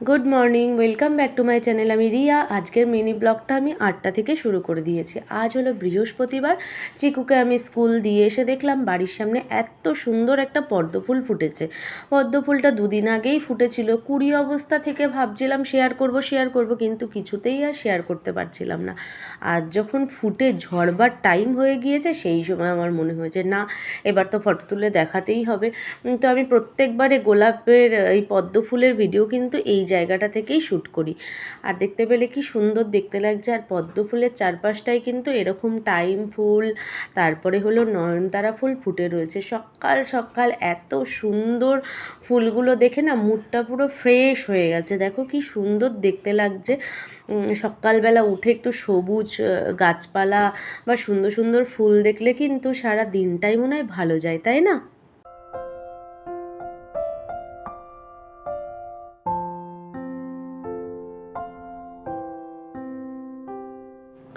Good morning, welcome back to my channel. আমি রিয়া। আজকের mini ব্লগটা আমি 8টা থেকে শুরু করে দিয়েছি। আজ হলো বৃহস্পতিবার। চিকুকে আমি স্কুল দিয়ে এসে দেখলাম বাড়ির সামনে এত সুন্দর একটা পদ্ম ফুল ফুটেছে। পদ্ম ফুলটা দুদিন আগেই ফুটেছিল, কুড়ি অবস্থা থেকে ভাবছিলাম শেয়ার করব, কিন্তু কিছুতেই আর শেয়ার করতে পারছিলাম না। আজ যখন ফুটে ঝরবার টাইম হয়ে গিয়েছে, সেই সময় আমার মনে হয়েছে না, এবার তো ফটো তুলে দেখাতেই হবে। তো আমি প্রত্যেকবারে গোলাপের এই পদ্ম ফুলের ভিডিও কিন্তু এই জায়গাটা থেকেই শ্যুট করি। আর দেখতে পেলে কি সুন্দর দেখতে লাগছে। আর পদ্ম ফুলের চারপাশটায় কিন্তু এরকম টাইম ফুল, তারপরে হলো নয়নতারা ফুল ফুটে রয়েছে। সকাল সকাল এত সুন্দর ফুলগুলো দেখে না মুডটা পুরো ফ্রেশ হয়ে গেছে। দেখো কি সুন্দর দেখতে লাগছে। সকালবেলা উঠে একটু সবুজ গাছপালা বা সুন্দর সুন্দর ফুল দেখলে কিন্তু সারা দিনটাই মনে হয় ভালো যায়, তাই না?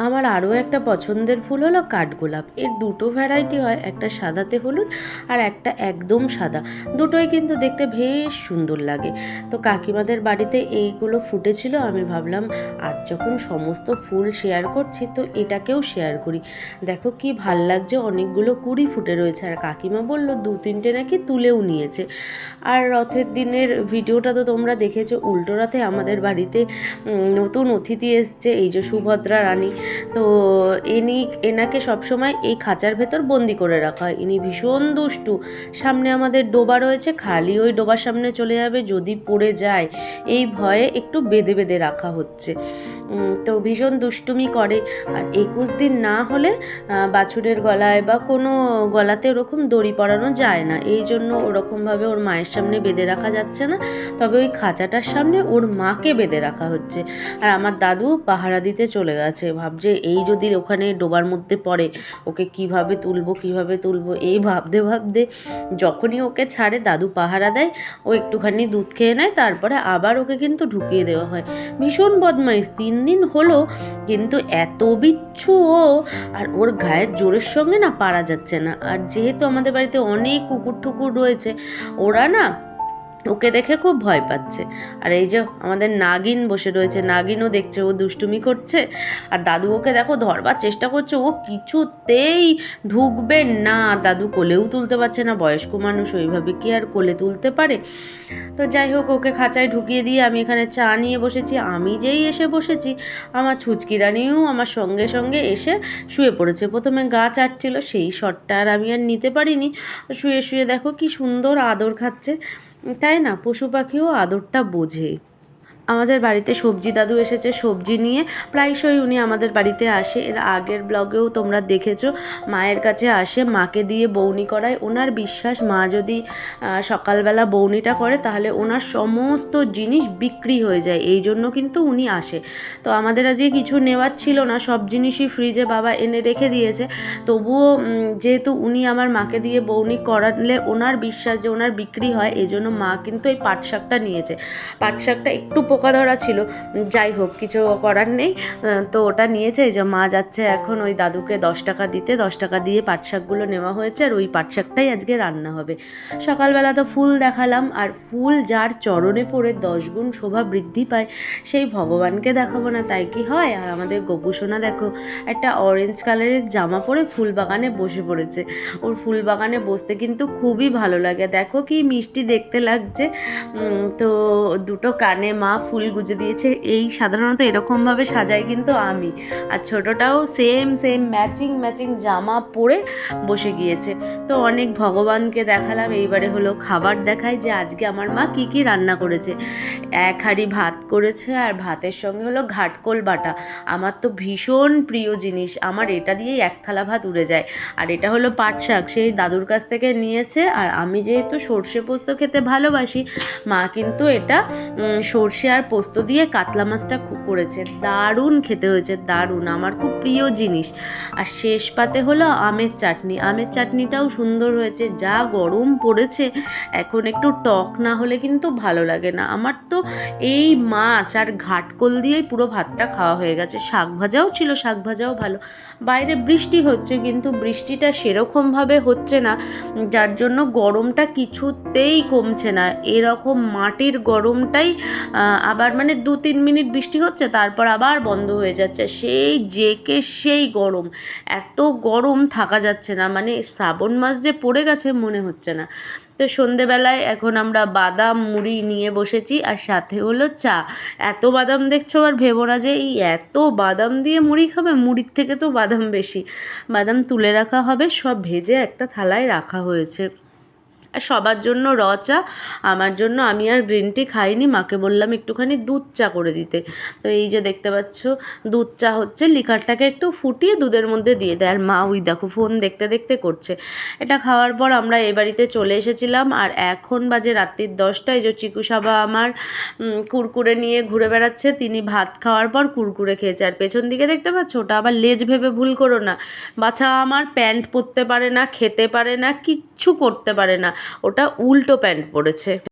আমার আরও একটা পছন্দের ফুল হলো কাঠগোলাপ। এর দুটো ভ্যারাইটি হয়, একটা সাদাতে হলুদ আর একটা একদম সাদা। দুটোই কিন্তু দেখতে বেশ সুন্দর লাগে। তো কাকিমাদের বাড়িতে এইগুলো ফুটেছিল। আমি ভাবলাম আজ যখন সমস্ত ফুল শেয়ার করছি তো এটাকেও শেয়ার করি। দেখো কি ভাল লাগছে, অনেকগুলো কুড়ি ফুটে রয়েছে। আর কাকিমা বলল দু তিনটে নাকি তুলেও নিয়েছে। আর রথের দিনের ভিডিওটা তো তোমরা দেখেছো। উল্টো রথে আমাদের বাড়িতে নতুন অতিথি এসছে, এই যে সুভদ্রা রানী। তো এনাকে সবসময় এই খাঁচার ভেতর বন্দি করে রাখা হয়। ইনি ভীষণ দুষ্টু। সামনে আমাদের ডোবা রয়েছে, খালি ওই ডোবার সামনে চলে যাবে, যদি পড়ে যায় এই ভয়ে একটু বেঁধে বেঁধে রাখা হচ্ছে। তো ভীষণ দুষ্টুমি করে। আর 21 দিন না হলে বাছুরের গলায় বা কোনো গলাতে ওরকম দড়ি পরানো যায় না, এই জন্য ওরকমভাবে ওর মায়ের সামনে বেঁধে রাখা যাচ্ছে না। তবে ওই খাঁচাটার সামনে ওর মাকে বেঁধে রাখা হচ্ছে। আর আমার দাদু পাহারা দিতে চলে গেছে, ভাবছে এই যদি ওখানে ডোবার মধ্যে পড়ে ওকে কিভাবে তুলবো এই ভাবতে ভাবতে যখনই ওকে ছাড়ে দাদু পাহারা দেয়, ও একটুখানি দুধ খেয়ে নেয়, তারপরে আবার ওকে কিন্তু ঢুকিয়ে দেওয়া হয়। ভীষণ বদমাইশ। 3 দিন হলো কিন্তু এত বিচ্ছু ও, আর ওর গায়ের জোরের সঙ্গে না পারা যাচ্ছে না। আর যেহেতু আমাদের বাড়িতে অনেক কুকুর ঠুকুর রয়েছে, ওরা না ওকে দেখে খুব ভয় পাচ্ছে। আর এই যে আমাদের নাগিন বসে রয়েছে, নাগিনও দেখছে ও দুষ্টুমি করছে। আর দাদু ওকে দেখো ধরবার চেষ্টা করছে, ও কিছুতেই ঢুকবে না। দাদু কোলেও তুলতে পারছে না, বয়স্ক মানুষ ওইভাবে কি আর কোলে তুলতে পারে। তো যাই হোক, ওকে খাঁচায় ঢুকিয়ে দিয়ে আমি এখানে চা নিয়ে বসেছি। আমি যেই এসে বসেছি, আমার ছুচকি রানিও আমার সঙ্গে সঙ্গে এসে শুয়ে পড়েছে। প্রথমে গা চাটছিল, সেই শটটা আর আমি আর নিতে পারিনি। শুয়ে শুয়ে দেখো কি সুন্দর আদর খাচ্ছে। তাই না, পশু পাখিও আদরটা বোঝে। আমাদের বাড়িতে সবজি দাদু এসেছে সবজি নিয়ে। প্রায়শই উনি আমাদের বাড়িতে আসে। এর আগের ব্লগেও তোমরা দেখেছো, মায়ের কাছে আসে, মাকে দিয়ে বৌনি করায়। ওনার বিশ্বাস মা যদি সকালবেলা বৌনিটা করে তাহলে ওনার সমস্ত জিনিস বিক্রি হয়ে যায়, এই জন্য কিন্তু উনি আসে। তো আমাদের আজকে কিছু নেওয়ার ছিল না, সব জিনিসই ফ্রিজে বাবা এনে রেখে দিয়েছে। তবুও যেহেতু উনি আমার মাকে দিয়ে বৌনি করালে ওনার বিশ্বাস যে ওনার বিক্রি হয়, এই জন্য মা কিন্তু এই পাট শাকটা নিয়েছে। পাট শাকটা একটু পোকা ধরা ছিল, যাই হোক কিছু করার নেই। তো ওটা নিয়েছে। এই যে মা যাচ্ছে এখন ওই দাদুকে 10 টাকা দিতে, 10 টাকা দিয়ে পাট শাকগুলো নেওয়া হয়েছে। আর ওই পাট শাকটাই আজকে রান্না হবে। সকালবেলা তো ফুল দেখালাম। আর ফুল যার চরণে পড়ে 10 গুণ শোভা বৃদ্ধি পায়, সেই ভগবানকে দেখাবো না তাই কি হয়? আর আমাদের গোপুসোনা দেখো একটা অরেঞ্জ কালারের জামা পরে ফুল বাগানে বসে পড়েছে। ওর ফুল বাগানে বসতে কিন্তু খুবই ভালো লাগে। দেখো কি মিষ্টি দেখতে লাগছে। তো দুটো কানে মা ফুল গুজে দিয়েছে। এই সাধারণত এরকমভাবে সাজাই কিন্তু আমি। আর ছোটোটাও সেম ম্যাচিং জামা পরে বসে গিয়েছে। তো অনেক ভগবানকে দেখালাম। এইবারে হলো খাবার দেখাই যে আজকে আমার মা কি কি রান্না করেছে। 1 হাঁড়ি ভাত করেছে, আর ভাতের সঙ্গে হলো ঘাটকোল বাটা। আমার তো ভীষণ প্রিয় জিনিস, আমার এটা দিয়েই 1 থালা ভাত উড়ে যায়। আর এটা হলো পাট শাক, সেই দাদুর কাছ থেকে নিয়েছে। আর আমি যেহেতু সর্ষে পোস্ত খেতে ভালোবাসি, মা কিন্তু এটা সর্ষে আর পোস্ত দিয়ে কাতলা মাছটা করেছে। দারুণ খেতে হয়েছে, দারুণ, আমার খুব প্রিয় জিনিস। আর শেষ পাতে হলো আমের চাটনি। আমের চাটনিটাও সুন্দর হয়েছে। যা গরম পড়েছে, এখন একটু টক না হলে কিন্তু ভালো লাগে না। আমার তো এই মাছ আর ঘাটকোল দিয়েই পুরো ভাতটা খাওয়া হয়ে গেছে। শাক ভাজাও ছিল, শাক ভাজাও ভালো। বাইরে বৃষ্টি হচ্ছে, কিন্তু বৃষ্টিটা সেরকমভাবে হচ্ছে না, যার জন্য গরমটা কিছুতেই কমছে না। এরকম মাটির গরমটাই আবার মানে 2-3 মিনিট বৃষ্টি হচ্ছে, তারপর আবার বন্ধ হয়ে যাচ্ছে। সেই জেকে সেই গরম, এত গরম থাকা যাচ্ছে না, মানে শ্রাবণ মাস যে পড়ে গেছে মনে হচ্ছে না। তো সন্ধেবেলায় এখন আমরা বাদাম মুড়ি নিয়ে বসেছি, আর সাথে হলো চা। এত বাদাম দেখছো, আর ভেবো না যে এই এত বাদাম দিয়ে মুড়ি খাবে, মুড়ির থেকে তো বাদাম বেশি। বাদাম তুলে রাখা হবে, সব ভেজে একটা থালায় রাখা হয়েছে। সবার জন্য র চা, আমার জন্য, আমি আর গ্রিন টি খাইনি, মাকে বললাম একটুখানি দুধ চা করে দিতে। তো এই যে দেখতে পাচ্ছ দুধ চা হচ্ছে, লিকারটাকে একটু ফুটিয়ে দুধের মধ্যে দিয়ে দেয়, আর মা ওই দেখো ফোন দেখতে দেখতে করছে। এটা খাওয়ার পর আমরা এ বাড়িতে চলে এসেছিলাম, আর এখন বাজে রাত্রির 10টা। এই যে চিকু সাবা আমার কুরকুরে নিয়ে ঘুরে বেড়াচ্ছে, তিনি ভাত খাওয়ার পর কুরকুরে খেয়েছে। আর পেছন দিকে দেখতে পাচ্ছ, ওটা আবার লেজ ভেবে ভুল করো না, বাছা আমার প্যান্ট পরতে পারে না, খেতে পারে না, কিচ্ছু করতে পারে না, ওটা উল্টো প্যান্ট পরেছে।